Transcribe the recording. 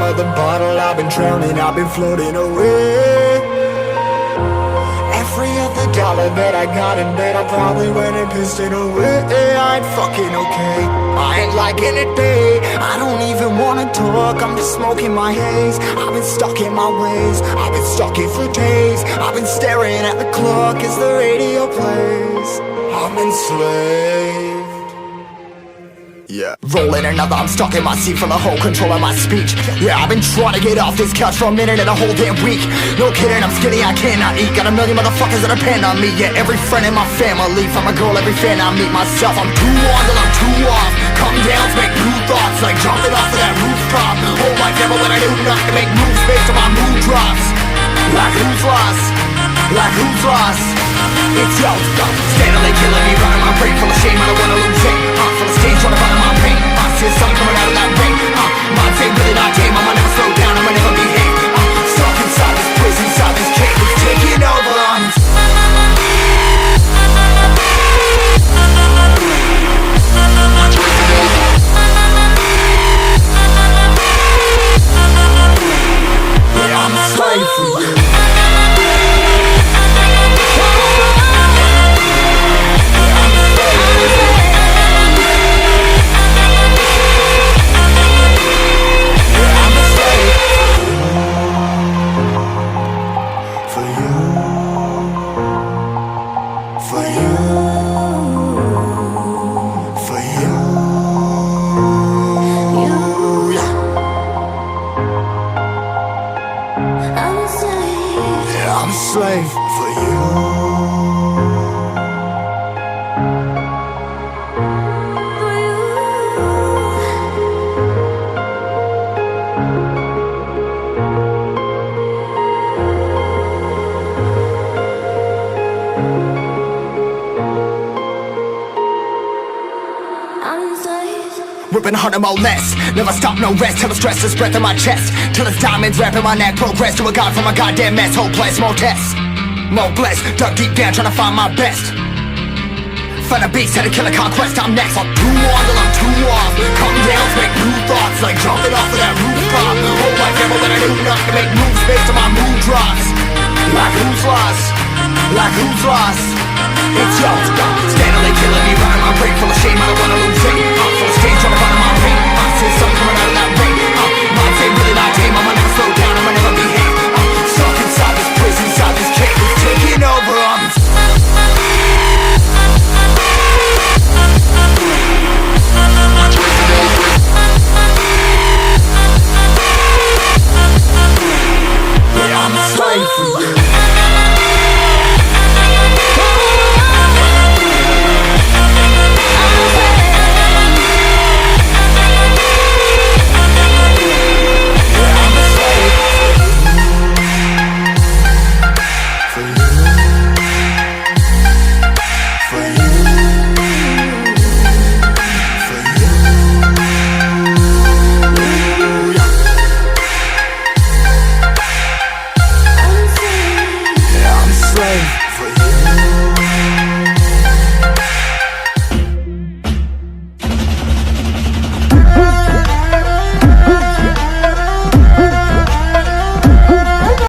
of the bottle, I've been drowning, I've been floating away. Every other dollar that I got in bed, I probably went and pissed it away. I ain't fucking okay, I ain't liking it, babe. I don't even wanna talk, I'm just smoking my haze. I've been stuck in my ways, I've been stuck in for days. I've been staring at the clock as the radio plays. I'm enslaved. Yeah. Rolling another, I'm stuck in my seat for the whole control of my speech. Yeah, I've been trying to get off this couch for a minute and a whole damn week. No kidding, I'm skinny, I cannot eat. Got a million motherfuckers that depend on me. Yeah, every friend in my family, from a girl, every fan I meet myself. I'm too on till I'm too off. Come down to make new thoughts, like jumping off of that rooftop. Whole life never when I do nothing to make moves based on my mood drops. Like who's lost? Like who's lost? It's yo, steadily killing me, running my brain full of shame. I don't wanna lose it. Full of stage, trying to find my pain. I see the sun coming out of that rain. Minds ain't really not tame. I'ma never slow down, I'ma never behave. Stuck inside this prison, inside this cage, it's taking over. Yeah, I'm a slave for you. I'm a slave for you. Ripping harder, more less. Never stop, no rest. Till the stress is breath in my chest. Till it's diamonds wrapping my neck. Progress to a god from a goddamn mess. Hopeless, more tests, more blessed. Dug deep down, trying to find my best. Find a beast, had to kill a conquest. I'm next. I'm too on till I'm too off. Come down to make new thoughts, like jumping off of that rooftop. Whole life never when I do nothing to make moves based on my mood drops. Like who's lost? Like who's lost? It's yo, steadily killing me, running my brain full of shame. I don't wanna lose it.